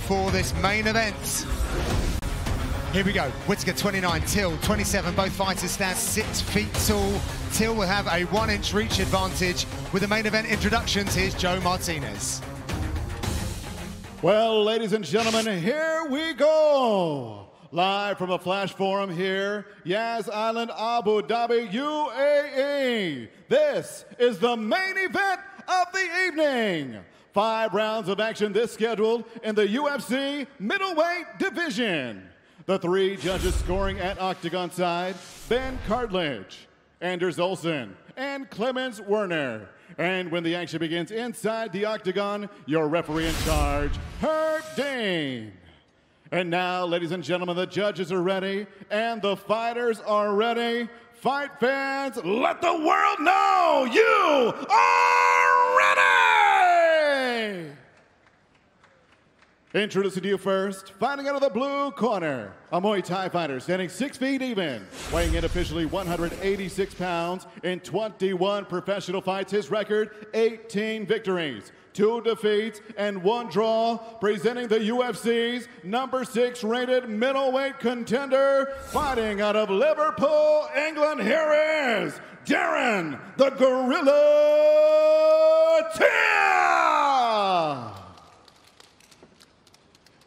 for this main event. Here we go. Whittaker 29, Till 27. Both fighters stand 6 feet tall. Till will have a 1-inch reach advantage. With the main event introductions, here's Joe Martinez. Well, ladies and gentlemen, here we go. Live from the Flash Forum here, Yas Island, Abu Dhabi, UAE. This is the main event of the evening. 5 rounds of action this scheduled in the UFC middleweight division. The 3 judges scoring at octagon side, Ben Cartledge, Anders Olsen, and Clemens Werner. And when the action begins inside the octagon, your referee in charge, Herb Dean. And now, ladies and gentlemen, the judges are ready and the fighters are ready. Fight fans, let the world know you are ready! Introducing to you first, fighting out of the blue corner, a Muay Thai fighter standing 6 feet even, weighing in officially 186 pounds in 21 professional fights. His record, 18 victories, 2 defeats, and 1 draw. Presenting the UFC's number 6 rated middleweight contender, fighting out of Liverpool, England, here is Darren the Gorilla Till!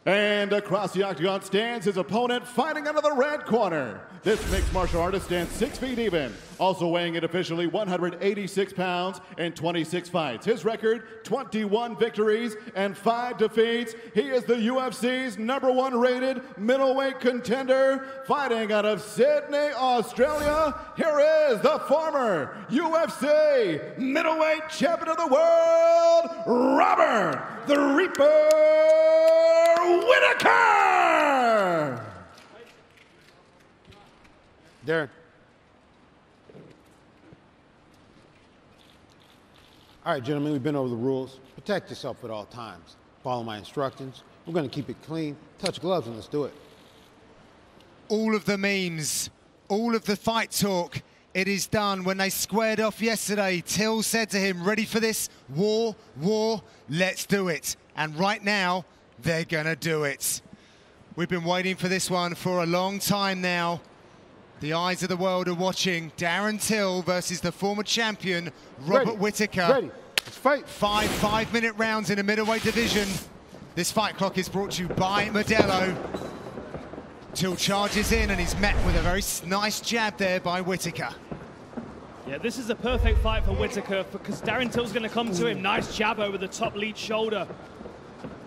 And across the octagon stands his opponent, fighting out of the red corner. This mixed martial artist stands 6 feet even, also weighing in officially 186 pounds in 26 fights. His record, 21 victories and 5 defeats. He is the UFC's number 1 rated middleweight contender, fighting out of Sydney, Australia. Here is the former UFC middleweight champion of the world, Robert the Reaper Whittaker! Darren. All right, gentlemen, we've been over the rules. Protect yourself at all times. Follow my instructions. We're going to keep it clean. Touch gloves and let's do it. All of the memes, all of the fight talk, it is done. When they squared off yesterday, Till said to him, ready for this? War, let's do it. And right now, they're gonna do it. We've been waiting for this one for a long time now. The eyes of the world are watching. Darren Till versus the former champion, Robert Whittaker. Ready. Let's fight. 5 5-minute rounds in a middleweight division. This fight clock is brought to you by Modelo. Till charges in and he's met with a very nice jab there by Whittaker. Yeah, this is a perfect fight for Whittaker because Darren Till's going to come to him. Nice jab over the top lead shoulder.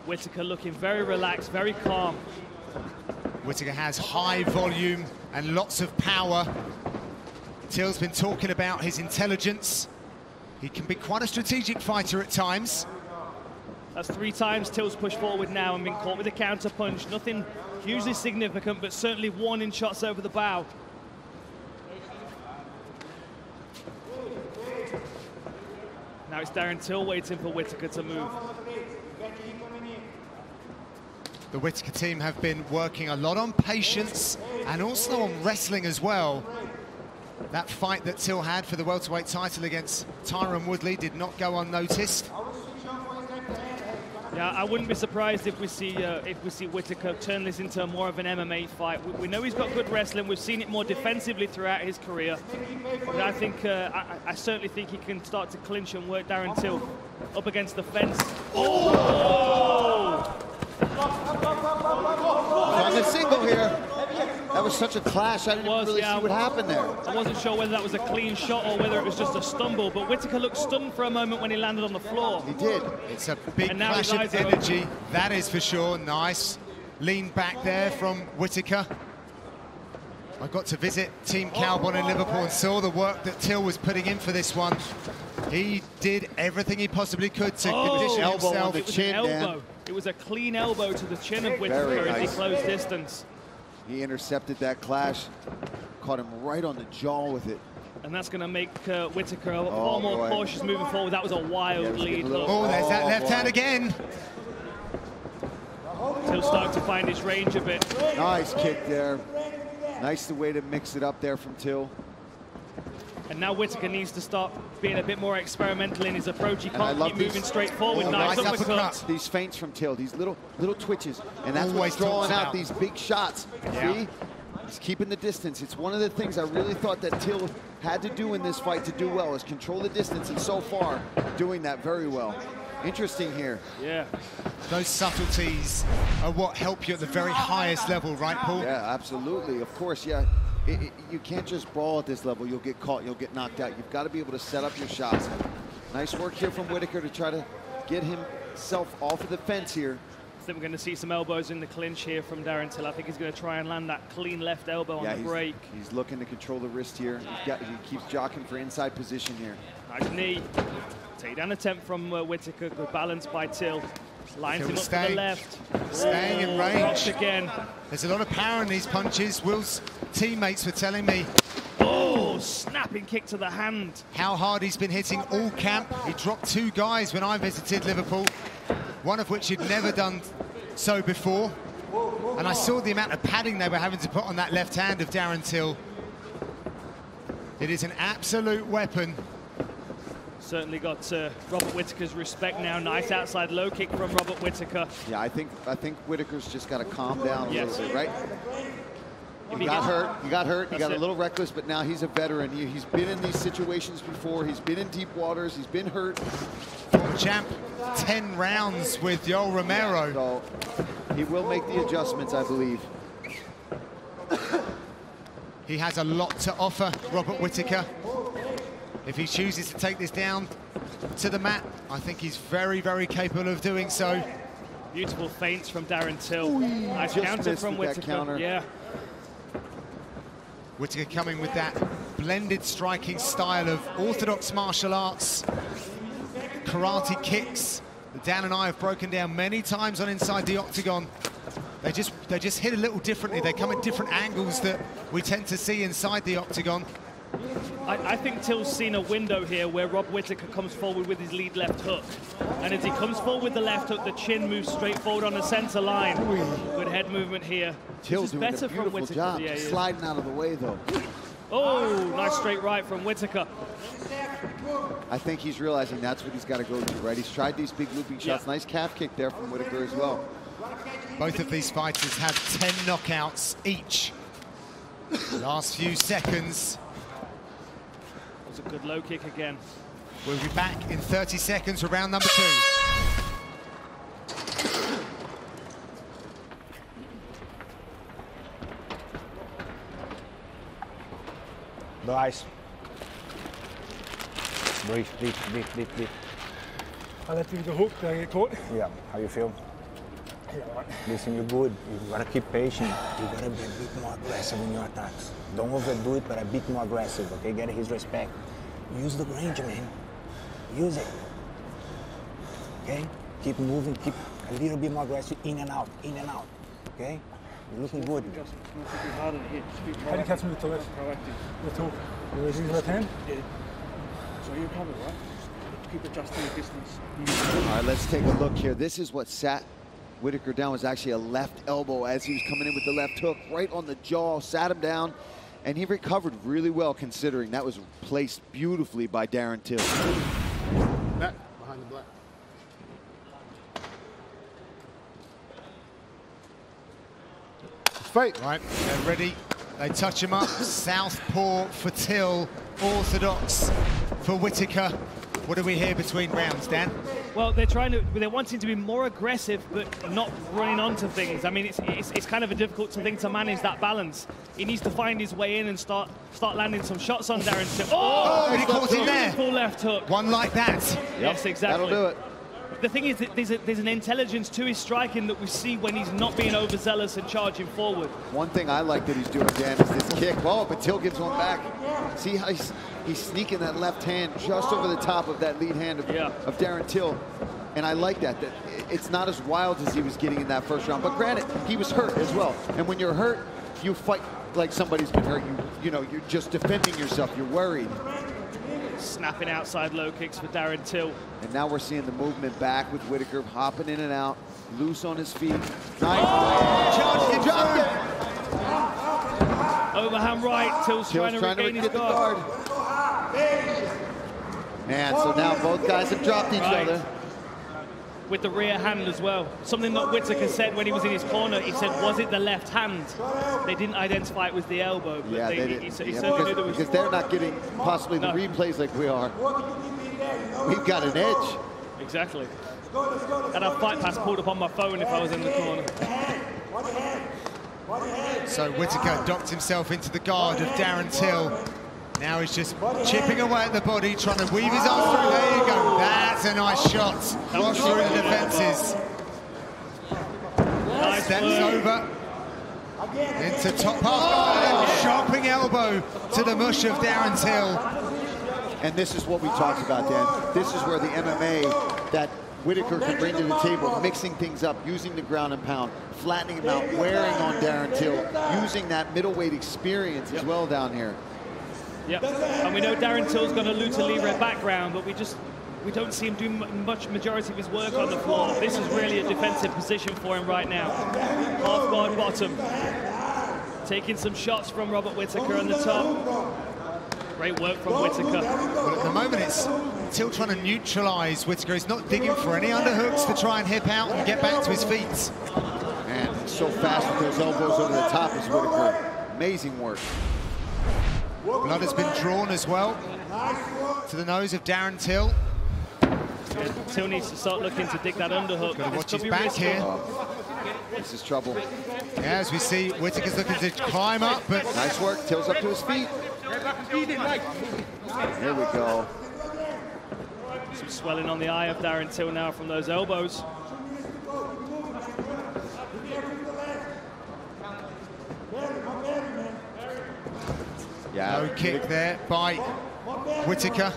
Whittaker looking very relaxed, very calm. Whittaker has high volume and lots of power. Till's been talking about his intelligence. He can be quite a strategic fighter at times. That's 3 times Till's pushed forward now and been caught with a counter punch. Nothing hugely significant, but certainly warning shots over the bow. Now it's Darren Till waiting for Whittaker to move. The Whittaker team have been working a lot on patience and also on wrestling as well. That fight that Till had for the welterweight title against Tyron Woodley did not go unnoticed. Yeah, I wouldn't be surprised if we see Whittaker turn this into more of an MMA fight. We know he's got good wrestling. We've seen it more defensively throughout his career. But I think I certainly think he can start to clinch and work Darren Till up against the fence. Oh! On the single here. That was such a clash, I didn't really see what happened there. I wasn't sure whether that was a clean shot or whether it was just a stumble, but Whittaker looked stunned for a moment when he landed on the floor. He did. It's a big clash of energy, that is for sure. Nice lean back there from Whittaker. I got to visit Team Cowbon in Liverpool and saw the work that Till was putting in for this one. He did everything he possibly could to condition himself. It was a clean elbow to the chin of Whittaker as he closed distance. He intercepted that clash, caught him right on the jaw with it. And that's going to make Whittaker far more cautious moving forward. That was a wild lead. Oh, there's that left hand again. Till starting to find his range a bit. Nice kick there. Nice the way to mix it up there from Till. And now Whittaker needs to start being a bit more experimental in his approach. He can't keep moving straight forward. Nice uppercut. These feints from Till, these little twitches, and that's what's drawing out these big shots. See? He's keeping the distance. It's one of the things I really thought that Till had to do in this fight to do well, is control the distance, and so far, doing that very well. Interesting here. Yeah. Those subtleties are what help you at the very highest level, right, Paul? Yeah, absolutely. Of course, yeah. You can't just brawl at this level. You'll get caught, you'll get knocked out. You've got to be able to set up your shots. Nice work here from Whittaker to try to get himself off of the fence here. I think we're going to see some elbows in the clinch here from Darren Till. I think he's going to try and land that clean left elbow on the break. He's looking to control the wrist here. He keeps jockeying for inside position here. Nice knee. Takedown attempt from Whittaker. Good balance by Till. Lines him up to the left. Staying in range. Again. There's a lot of power in these punches. Will's teammates were telling me. Oh, snapping kick to the hand. How hard he's been hitting all camp. He dropped 2 guys when I visited Liverpool, one of which he'd never done so before. And I saw the amount of padding they were having to put on that left hand of Darren Till. It is an absolute weapon. Certainly got Robert Whittaker's respect now. Nice outside low kick from Robert Whittaker. Yeah, I think Whittaker's just got to calm down a little bit, right? He got hurt, he got a little reckless, but now he's a veteran. He's been in these situations before. He's been in deep waters. He's been hurt. Former champ, 10 rounds with Yoel Romero. So he will make the adjustments, I believe. He has a lot to offer, Robert Whittaker. If he chooses to take this down to the mat, I think he's very, very capable of doing so. Beautiful feints from Darren Till. Nice counter from Whittaker. Yeah. Whittaker coming with that blended striking style of orthodox martial arts, karate kicks that Dan and I have broken down many times on Inside the Octagon. They just hit a little differently. They come at different angles that we tend to see inside the Octagon. I think Till's seen a window here where Rob Whittaker comes forward with his lead left hook. And as he comes forward with the left hook, the chin moves straight forward on the center line. Good head movement here. Till's doing better a beautiful job. Yeah, sliding out of the way, though. Oh, nice straight right from Whittaker. I think he's realizing that's what he's got to go to, right? He's tried these big looping shots. Nice calf kick there from Whittaker as well. Both of these fighters have 10 knockouts each. Last few seconds. That was a good low kick again. We'll be back in 30 seconds for round number 2. Guys, breathe, breathe, breathe, breathe, breathe. I let you the hook, did I get caught? Yeah, how you feel? Yeah, right. Listen, you're good. You gotta keep patient. You gotta be a bit more aggressive in your attacks. Don't overdo it, but a bit more aggressive, okay? Get his respect. Use the range, man. Use it. Okay? Keep moving, keep a little bit more aggressive, in and out, okay? You're looking good. How do you catch me with the left? Left hook. You raising the left hand? Yeah. So you're probably right. Keep adjusting the distance. All right, let's take a look here. This is what sat Whittaker down, was actually a left elbow as he was coming in with the left hook right on the jaw, sat him down, and he recovered really well considering that was placed beautifully by Darren Till. Back behind the black. Fight. Right, they're ready. They touch him up. Southpaw for Till, orthodox for Whittaker. What do we hear between rounds, Dan? Well, they're wanting to be more aggressive, but not running onto things. I mean, it's kind of a difficult thing to manage that balance. He needs to find his way in and start landing some shots on Darren Till. Oh, he caught him there. Full left hook. One like that. Yes, exactly. That'll do it. The thing is that there's an intelligence to his striking that we see when he's not being overzealous and charging forward. One thing I like that he's doing, Dan, is this kick. Oh, but Till gives one back. See how he's sneaking that left hand just over the top of that lead hand of Darren Till. And I like that it's not as wild as he was getting in that first round. But granted, he was hurt as well. And when you're hurt, you fight like somebody's been hurt. You know, you're just defending yourself. You're worried. Snapping outside low kicks for Darren Till. And now we're seeing the movement back with Whittaker hopping in and out, loose on his feet. Nice. Oh, Dropped it. Overhand right. Till's trying to regain his guard. Man, so now both guys have dropped each other. With the rear hand as well. Something that Whittaker said when he was in his corner, he said, was it the left hand? They didn't identify it was the elbow, but Yeah, they did. he certainly knew there was... Because they're not getting possibly the replays like we are. We've got an edge. Exactly. And I'd fight pass pulled up on my phone if I was in the corner. So Whittaker docked himself into the guard of Darren Till. Now he's just chipping away at the body, trying to weave his arms through. There you go. That's a nice shot. Wash through the defences. Nice Steps work. over into top half. Sharping elbow to the mush of Darren Till. And this is what we talked about, Dan. This is where the MMA that Whittaker can bring to the table, mixing things up, using the ground and pound, flattening him out, wearing on Darren Till, using that middleweight experience as well down here. Yep, and we know Darren Till's got a luta libre background, but we don't see him do much majority of his work on the floor. This is really a defensive position for him right now. Half guard bottom. Taking some shots from Robert Whittaker on the top. Great work from Whittaker. Well, at the moment, it's Till trying to neutralise Whittaker. He's not digging for any underhooks to try and hip out and get back to his feet. And he's so fast with those elbows over the top is Whittaker. Amazing work. Blood has been drawn as well to the nose of Darren Till. Yeah, Till needs to start looking to dig that underhook. Got to watch his back here. This is trouble. Yeah, as we see, Whittaker's looking to climb up, but... Nice work. Till's up to his feet. Here we go. Some swelling on the eye of Darren Till now from those elbows. Yeah. No kick there by Whittaker.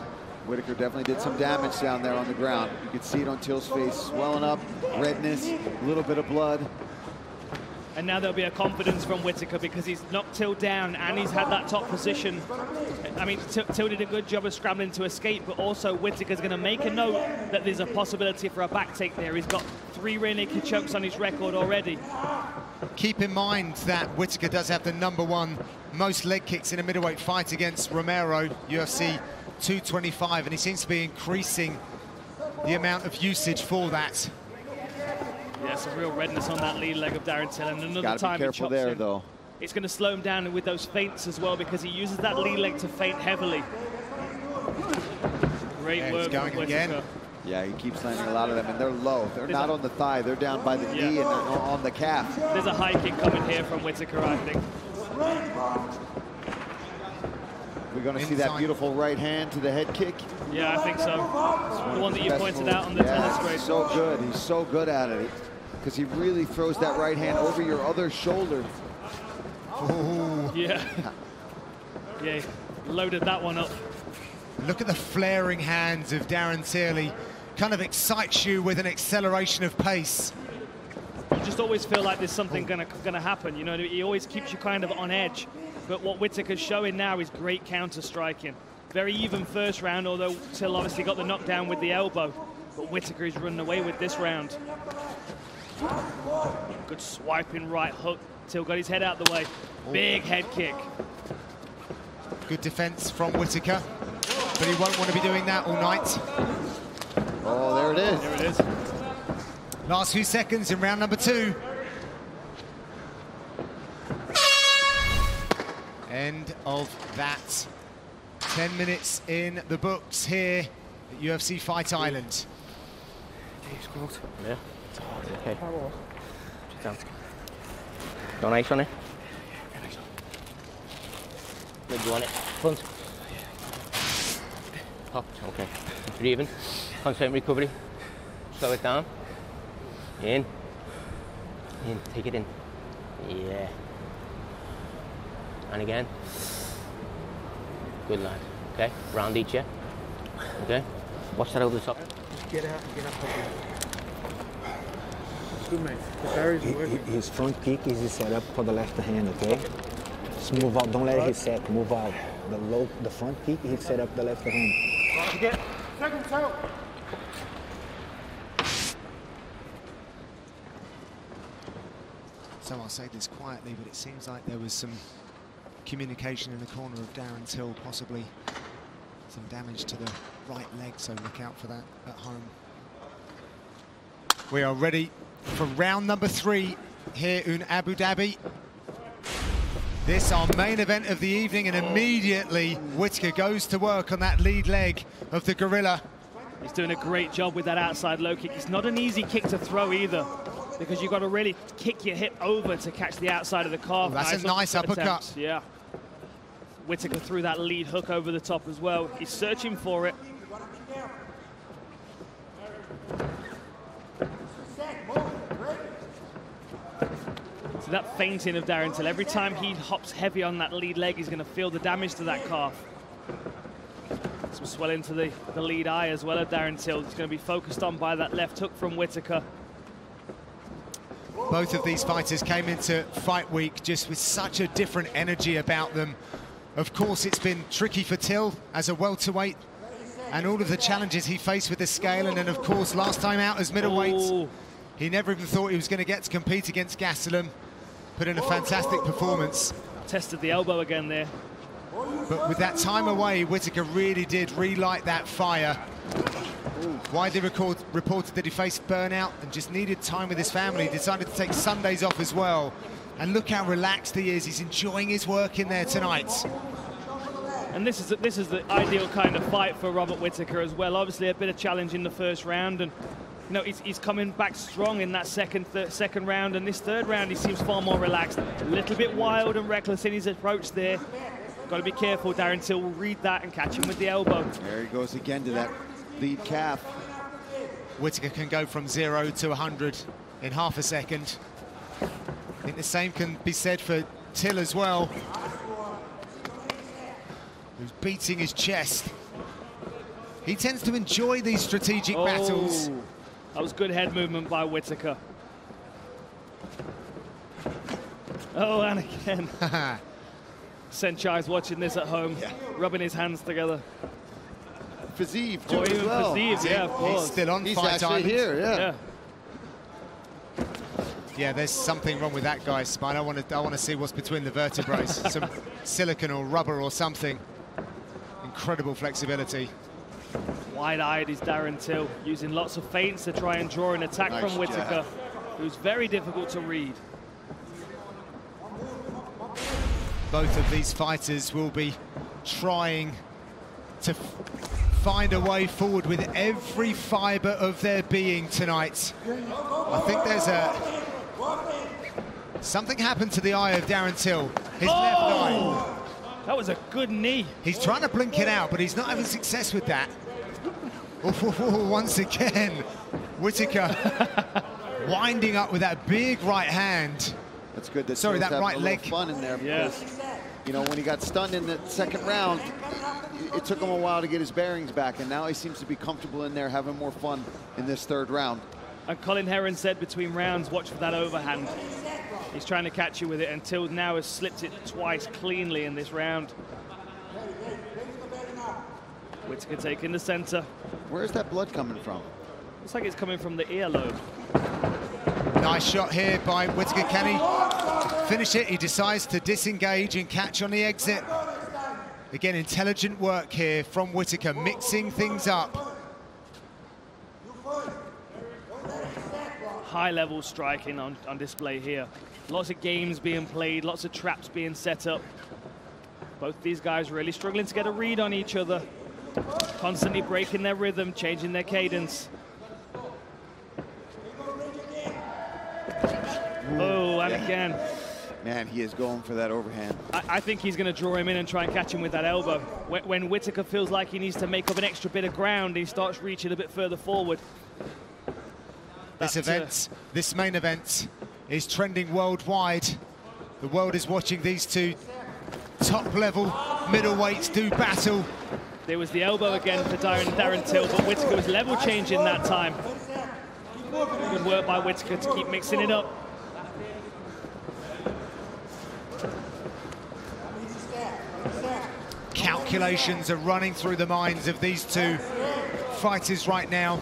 Whittaker definitely did some damage down there on the ground. You could see it on Till's face, swelling up, redness, a little bit of blood. And now there'll be a confidence from Whittaker because he's knocked Till down and he's had that top position. I mean, Till did a good job of scrambling to escape, but also Whittaker's going to make a note that there's a possibility for a back take there. He's got 3 rear naked chokes on his record already. Keep in mind that Whittaker does have the #1 most leg kicks in a middleweight fight against Romero, UFC 225, and he seems to be increasing the amount of usage for that. Yeah, some real redness on that lead leg of Darren Till, and another time he chops there, in. though. It's going to slow him down with those feints as well because he uses that lead leg to feint heavily. Great work going from Whittaker. again. Yeah, he keeps landing a lot of them, and they're low. They're not on the thigh. They're down by the knee and they're on the calf. There's a high kick coming here from Whittaker, I think. We're going to see that beautiful right hand to the head kick. Yeah, I think so. The one that you pointed out on the telescreen. So good. He's so good at it because he really throws that right hand over your other shoulder. Ooh. Yeah. Yeah, loaded that one up. Look at the flaring hands of Darren Till. He kind of excites you with an acceleration of pace. You just always feel like there's something gonna happen. You know, he always keeps you kind of on edge. But what Whittaker's showing now is great counter striking. Very even first round, although Till obviously got the knockdown with the elbow. But Whittaker is running away with this round. Good swiping right hook. Till got his head out the way. Big head kick. Good defense from Whittaker, but he won't want to be doing that all night. Oh, there it is. There it is. Last few seconds in round #2. End of that. 10 minutes in the books here at UFC Fight Island. Yeah. Okay. Sit down. Go nice on it. Where do you want it? Front. Top. Okay. Breathing. Concentrate recovery. Slow it down. In. In. Take it in. Yeah. And again. Good lad. Okay. Round each, yeah? Okay. Watch that over the top. Get out. Good, mate. The barriers are working. His front kick is set up for the left hand, okay? Just move out. Don't let it hit set. Move out. The front kick, he set up the left hand. Get. Second out. So I'll say this quietly, but it seems like there was some communication in the corner of Darren Till, possibly Some damage to the right leg, so look out for that at home. We are ready for round number 3 here in Abu Dhabi. This our main event of the evening, and immediately Whittaker goes to work on that lead leg of the gorilla. He's doing a great job with that outside low kick. It's not an easy kick to throw either, because you've got to really kick your hip over to catch the outside of the calf. Oh, that's a nice uppercut. Attempt. Yeah. Whittaker threw that lead hook over the top as well. He's searching for it. So that feinting of Darren Till, every time he hops heavy on that lead leg, he's going to feel the damage to that calf. Some swelling to the lead eye as well of Darren Till. He's going to be focused on by that left hook from Whittaker. Both of these fighters came into fight week just with such a different energy about them. Of course, it's been tricky for Till as a welterweight, and all of the challenges he faced with the scale, and then of course last time out as middleweight, he never even thought he was going to get to compete against Gastelum. Put in a fantastic performance. Tested the elbow again there. But with that time away, Whittaker really did relight that fire. Widely reported that he faced burnout and just needed time with his family. He decided to take Sundays off as well. And look how relaxed he is. He's enjoying his work in there tonight. And this is the ideal kind of fight for Robert Whittaker as well. Obviously a bit of challenge in the first round, and you know, he's coming back strong in that second round, and this third round he seems far more relaxed. A little bit wild and reckless in his approach there. Got to be careful. Darren Till will read that and catch him with the elbow. There he goes again to that lead calf. Whittaker can go from 0 to 100 in half a second. I think the same can be said for Till as well, who's beating his chest. He tends to enjoy these strategic battles. That was good head movement by Whittaker. Oh, and again. Senchai's watching this at home, rubbing his hands together. Fazeev too as well. Fazeev, yeah, of course. He's still on Fight Island. Here, yeah. Yeah, there's something wrong with that guy's spine. I want to see what's between the vertebrae. Some silicone or rubber or something. Incredible flexibility. Wide-eyed is Darren Till, using lots of feints to try and draw an attack from Whittaker, who's very difficult to read. Both of these fighters will be trying to find a way forward with every fibre of their being tonight. I think there's something happened to the eye of Darren Till, his left eye. That was a good knee. He's trying to blink it out, but he's not having success with that. Once again, Whittaker winding up with that big right hand. That's good. Sorry, that right leg. Fun in there because, you know, when he got stunned in the second round, it took him a while to get his bearings back, and now he seems to be comfortable in there, having more fun in this third round. And Colin Heron said between rounds, watch for that overhand. He's trying to catch you with it, until now has slipped it twice cleanly in this round. Whittaker taking the center. Where's that blood coming from? Looks like it's coming from the earlobe. Nice shot here by Whittaker. Can he finish it? He decides to disengage and catch on the exit. Again, intelligent work here from Whittaker, mixing things up. High-level striking on display here. Lots of games being played, lots of traps being set up. Both these guys really struggling to get a read on each other. Constantly breaking their rhythm, changing their cadence. Oh, and again. Man, he is going for that overhand. I think he's going to draw him in and try and catch him with that elbow. When Whittaker feels like he needs to make up an extra bit of ground, he starts reaching a bit further forward. This main event is trending worldwide. The world is watching these two top-level middleweights do battle. There was the elbow again for Darren Till, but Whittaker was level changing that time. Good work by Whittaker to keep mixing it up. Calculations are running through the minds of these two fighters right now.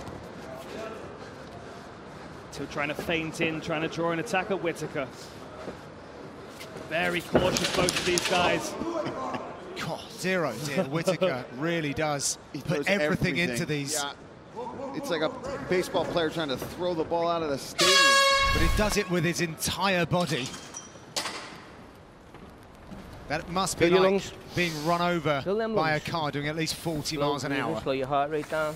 Till trying to feint in, trying to draw an attack at Whittaker. Very cautious, both of these guys. God. 0. Dear Whittaker really does put everything into these. Yeah. It's like a baseball player trying to throw the ball out of the stadium. But he does it with his entire body. That must be like being run over by a car doing at least 40 miles an hour. Slow your heart rate down.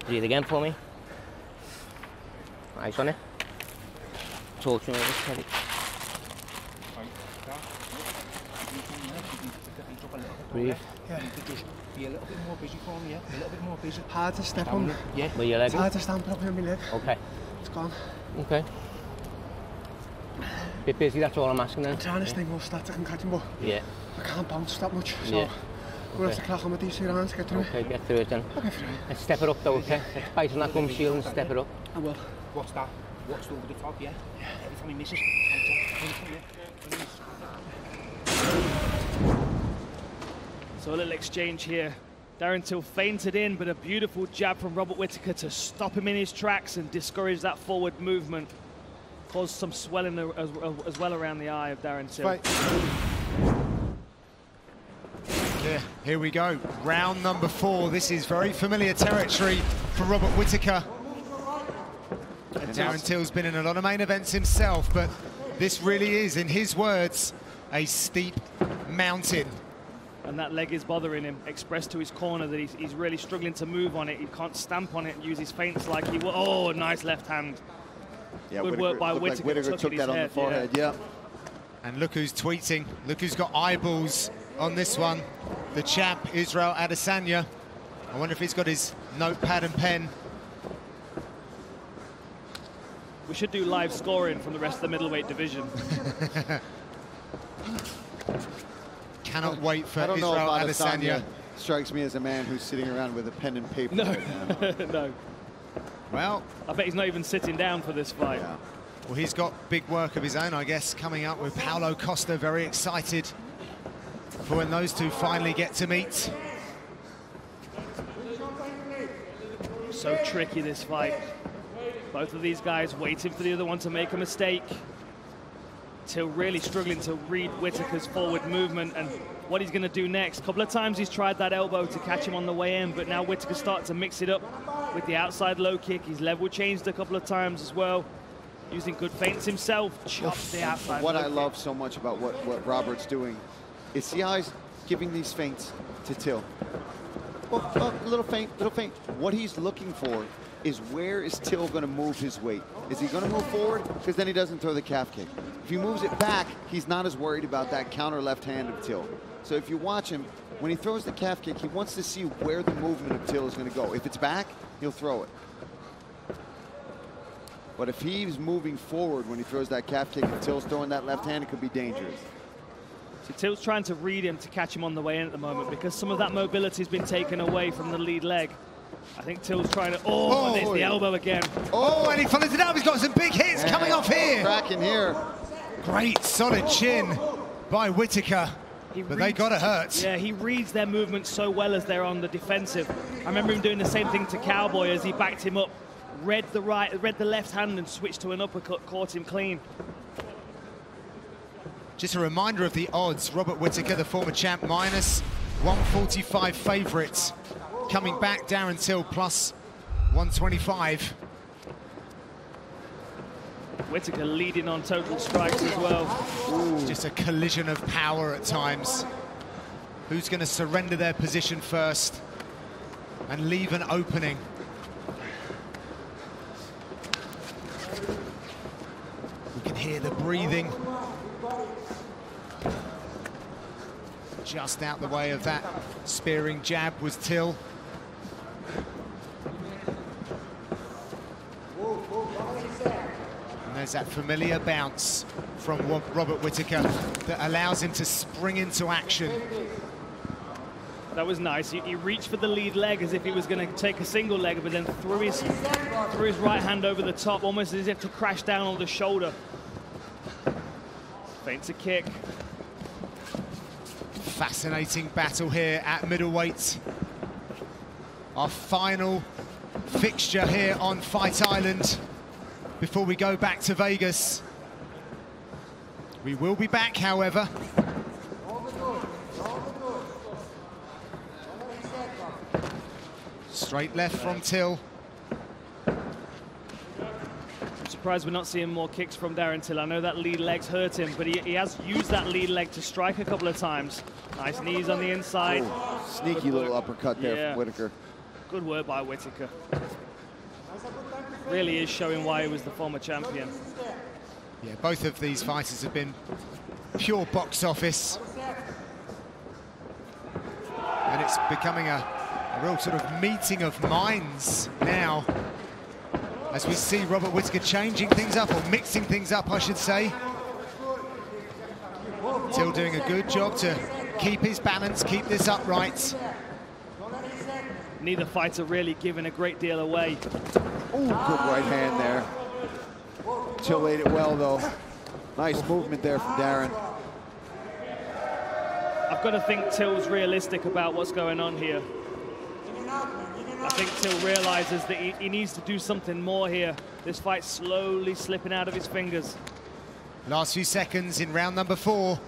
Breathe again for me. Eyes on it. Talk to me. Breathe. Yeah, just be a little bit more busy for me, yeah? A little bit more busy. Hard to step on. Yeah, where your leg? It's hard to stand properly on my leg. Okay. It's gone. Okay. Bit busy, that's all I'm asking then. I'm trying to stay more static and catching, but yeah. I can't bounce that much, so yeah. we'll have to crack on with these 2 rounds to get through. Okay, get through it then. Okay, through. Let's step it up though, okay? Let's bite on that gum shield and step it up. I will. What's that? What's over the top, yeah? Yeah. Every time he misses. So a little exchange here. Darren Till feinted in, but a beautiful jab from Robert Whittaker to stop him in his tracks and discourage that forward movement. Caused some swelling as well around the eye of Darren Till. Yeah, here we go. Round number 4. This is very familiar territory for Robert Whittaker. Darren Till's been in a lot of main events himself, but this really is, in his words, a steep mountain. And that leg is bothering him. Expressed to his corner that he's really struggling to move on it. He can't stamp on it and use his feints like he will. Oh, nice left hand. Yeah, good work by Whittaker. Like Whittaker took that on the forehead, yeah. And look who's tweeting. Look who's got eyeballs on this one. The champ, Israel Adesanya. I wonder if he's got his notepad and pen. We should do live scoring from the rest of the middleweight division. Cannot wait for Israel Adesanya. Strikes me as a man who's sitting around with a pen and paper. No, right now. no. Well, I bet he's not even sitting down for this fight. Yeah. Well, he's got big work of his own, I guess, coming up with Paulo Costa. Very excited for when those two finally get to meet. So tricky, this fight. Both of these guys waiting for the other one to make a mistake. Till really struggling to read Whittaker's forward movement and what he's going to do next. A couple of times he's tried that elbow to catch him on the way in, but now Whittaker starting to mix it up with the outside low kick. His level changed a couple of times as well. Using good feints himself, chops the outside What low I kick. love so much about what Robert's doing is see how he's giving these feints to Till. Oh, little feint, little feint. What he's looking for is where is Till going to move his weight? Is he going to move forward? Because then he doesn't throw the calf kick. If he moves it back, he's not as worried about that counter left hand of Till. So if you watch him, when he throws the calf kick, he wants to see where the movement of Till is going to go. If it's back, he'll throw it. But if he's moving forward when he throws that calf kick and Till's throwing that left hand, it could be dangerous. So Till's trying to read him to catch him on the way in at the moment because some of that mobility has been taken away from the lead leg. I think Till's trying to, and it's the elbow again. Oh, and he follows it up. He's got some big hits coming off here. Cracking here. Great solid chin by Whittaker, but they got to hurt. Yeah, he reads their movement so well as they're on the defensive. I remember him doing the same thing to Cowboy as he backed him up, read the left hand and switched to an uppercut, caught him clean. Just a reminder of the odds. Robert Whittaker, the former champ, minus 145 favourites. Coming back, Darren Till plus 125. Whittaker leading on total strikes as well. Ooh. Just a collision of power at times. Who's going to surrender their position first and leave an opening? We can hear the breathing. Just out the way of that spearing jab was Till. And there's that familiar bounce from Robert Whittaker that allows him to spring into action. That was nice. He reached for the lead leg as if he was going to take a single leg, but then threw his right hand over the top, almost as if to crash down on the shoulder. Feints a kick. Fascinating battle here at middleweight. Our final fixture here on Fight Island before we go back to Vegas. We will be back, however. Straight left from Till. I'm surprised we're not seeing more kicks from Darren Till. I know that lead leg's hurt him, but he has used that lead leg to strike a couple of times. Nice knees on the inside. Ooh, sneaky little uppercut there from Whittaker. Good work by Whittaker. Really is showing why he was the former champion. Yeah, both of these fighters have been pure box office. And it's becoming a real sort of meeting of minds now, as we see Robert Whittaker changing things up, or mixing things up, I should say. Till doing a good job to keep his balance, keep this upright. Neither fighter really giving a great deal away. Ooh, good right hand there. Till laid it well, though. Nice movement there from Darren. I've got to think Till's realistic about what's going on here. I think Till realizes that he needs to do something more here. This fight's slowly slipping out of his fingers. Last few seconds in round number 4.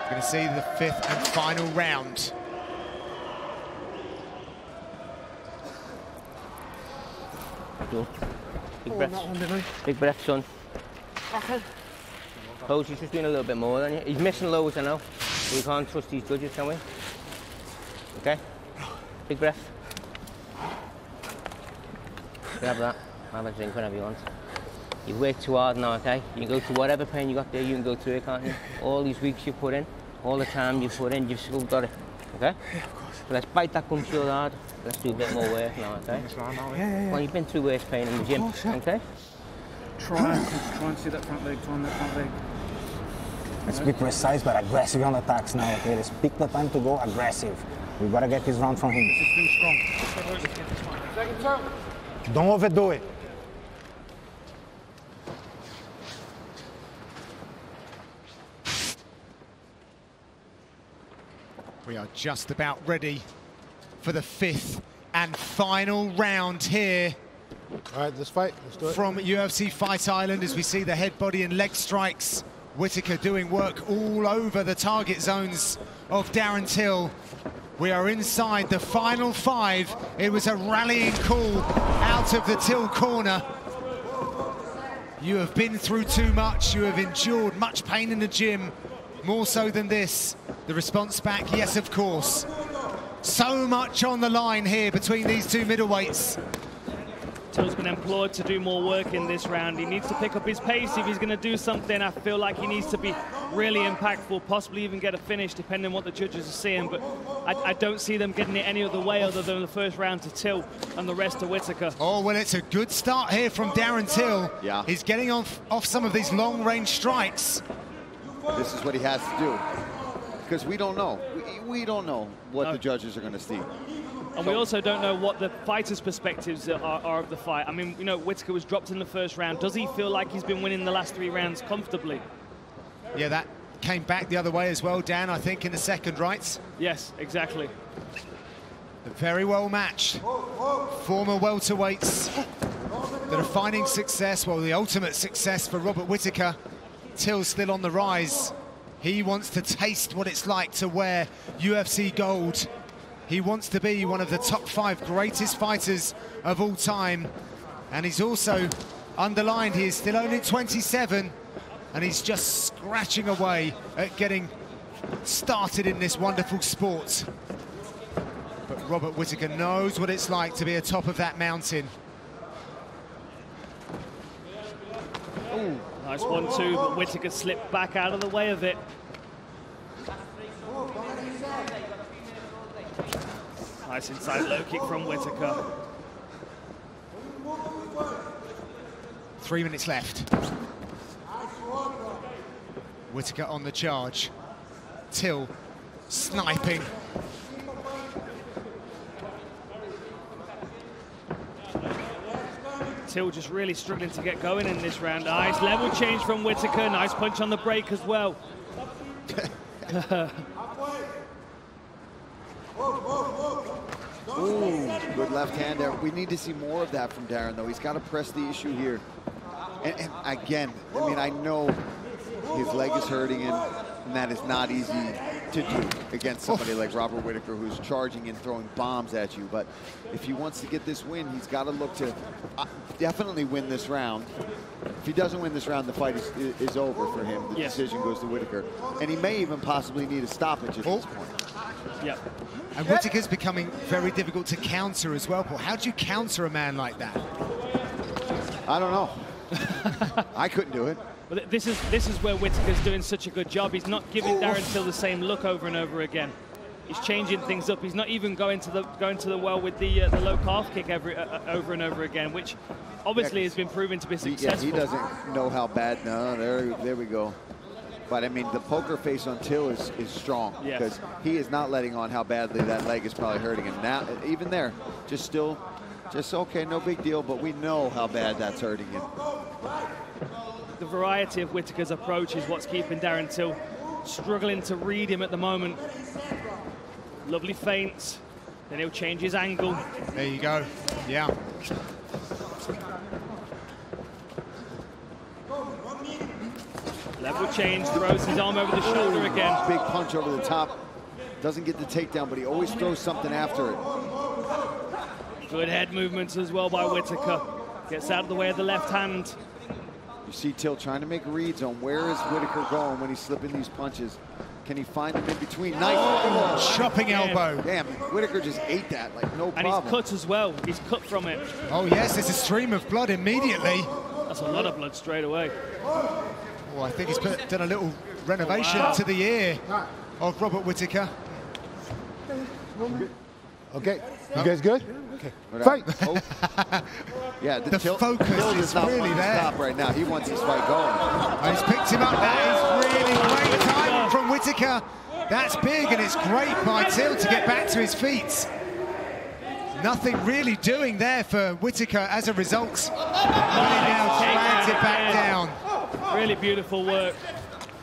We're going to see the 5th and final round. Big breath. Big breath, son. Pose, he's just doing a little bit more than you. He's missing loads, I know. We can't trust these judges, can we? Okay. Big breath. Grab that. Have a drink whenever you want. You've worked too hard now, okay? You can go through whatever pain you got there, you can go through it, can't you? All these weeks you've put in, all the time you've put in, you've still got it, okay? Yeah, of course. So let's bite that gum shield hard. Let's do a bit more work now, okay? Yeah. Well, you've been through worse pain in the gym, okay? Try and see that front leg, try that front leg. Let's be precise but aggressive on attacks now, okay? Let's pick the time to go aggressive. We gotta get this round from him. Don't overdo it. We are just about ready for the 5th and final round here. All right, let's fight. Let's do it. From UFC Fight Island, as we see the head, body and leg strikes. Whittaker doing work all over the target zones of Darren Till. We are inside the final 5. It was a rallying call out of the Till corner. You have been through too much. You have endured much pain in the gym. More so than this. The response back, yes, of course. So much on the line here between these two middleweights. Till's been implored to do more work in this round. He needs to pick up his pace if he's going to do something. I feel like he needs to be really impactful, possibly even get a finish, depending on what the judges are seeing. But I don't see them getting it any other way other than the first round to Till and the rest to Whittaker. Oh, well, it's a good start here from Darren Till. Yeah. He's getting off some of these long-range strikes. This is what he has to do, because we don't know. We don't know what the judges are going to see. And we also don't know what the fighters' perspectives are of the fight. I mean, you know, Whittaker was dropped in the first round. Does he feel like he's been winning the last 3 rounds comfortably? Yeah, that came back the other way as well, Dan, I think, in the second, right? Yes, exactly. Very well matched. Former welterweights that are finding success, well, the ultimate success for Robert Whittaker. Till's still on the rise. He wants to taste what it's like to wear UFC gold. He wants to be one of the top 5 greatest fighters of all time. And he's also underlined he is still only 27, and he's just scratching away at getting started in this wonderful sport. But Robert Whittaker knows what it's like to be atop of that mountain. Ooh, nice 1-2, but Whittaker slipped back out of the way of it. Nice inside low kick from Whittaker. 3 minutes left. Whittaker on the charge. Till sniping. Till just really struggling to get going in this round. Nice level change from Whittaker. Nice punch on the break as well. Ooh, good left hand there. We need to see more of that from Darren, though. He's got to press the issue here And again, I mean, I know his leg is hurting him, and that is not easy to do against somebody like Robert Whittaker, who's charging and throwing bombs at you. But if he wants to get this win, he's got to look to definitely win this round. If he doesn't win this round, the fight is over for him. The decision goes to Whittaker. And he may even possibly need a stoppage at this point. Yeah. And Whittaker's becoming very difficult to counter as well, Paul. How do you counter a man like that? I don't know. I couldn't do it. Well, this is where Whittaker's doing such a good job. He's not giving Darren Till the same look over and over again. He's changing things up. He's not even going to the well with the low calf kick over and over again, which obviously has been proven to be successful. He doesn't know how bad. No, there we go. But I mean, the poker face on Till is strong because he is not letting on how badly that leg is probably hurting him. Now, even there, just okay, no big deal. But we know how bad that's hurting him. The variety of Whittaker's approach is what's keeping Darren Till struggling to read him at the moment. Lovely feints, then he'll change his angle. There you go, yeah. Level change, throws his arm over the shoulder again. Big punch over the top. Doesn't get the takedown, but he always throws something after it. Good head movements as well by Whittaker. Gets out of the way of the left hand. You see Till trying to make reads on where is Whittaker going when he's slipping these punches. Can he find him in between? Nice. Chopping elbow. Damn, Whittaker just ate that like no problem. And he's cut as well. He's cut from it. Oh yes, there's a stream of blood immediately. That's a lot of blood straight away. Oh, I think he's done a little renovation to the ear of Robert Whittaker. Okay, you guys good? Okay. Fight. Oh. Yeah, the Till focus is really there. Stop right now. He wants this fight going. Oh, he's picked him up. That is really great timing from Whittaker. That's big, and it's great by Till to get back to his feet. Nothing really doing there for Whittaker as a result. Really now dragged it back down. Really beautiful work.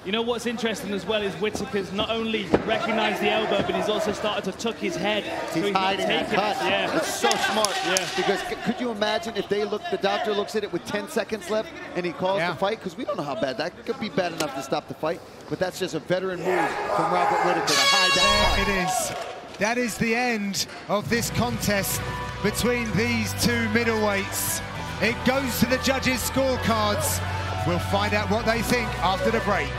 You know what's interesting as well is Whittaker's not only recognized the elbow, but he's also started to tuck his head. He's hiding that cut. Yeah. It's so smart. Yeah. Because could you imagine if the doctor looks at it with 10 seconds left and he calls the fight? Because we don't know how bad that could be. Bad enough to stop the fight, but that's just a veteran move from Robert Whittaker to hide that cut. It is. That is the end of this contest between these two middleweights. It goes to the judges' scorecards. We'll find out what they think after the break.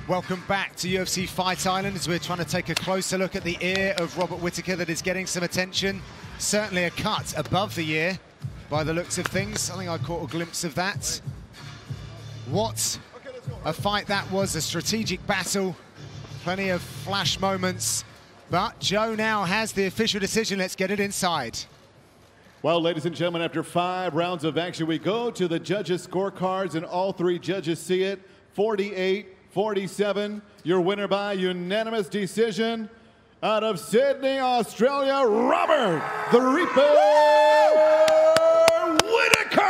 Welcome back to UFC Fight Island as we're trying to take a closer look at the ear of Robert Whittaker that is getting some attention. Certainly a cut above the ear by the looks of things. I think I caught a glimpse of that. What a fight that was, a strategic battle. Plenty of flash moments. But Joe now has the official decision. Let's get it inside. Well, ladies and gentlemen, after 5 rounds of action, we go to the judges' scorecards, and all 3 judges see it. 48-47, your winner by unanimous decision out of Sydney, Australia, Robert the Reaper Whittaker!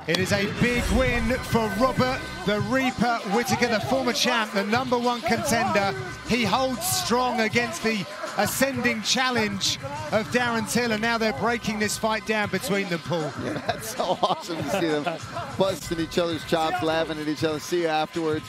It is a big win for Robert the Reaper Whittaker, the former champ, the #1 contender. He holds strong against the ascending challenge of Darren Till, and now they're breaking this fight down between them, Paul. Yeah, that's so awesome to see them busting each other's chops, laughing at each other. See you afterwards.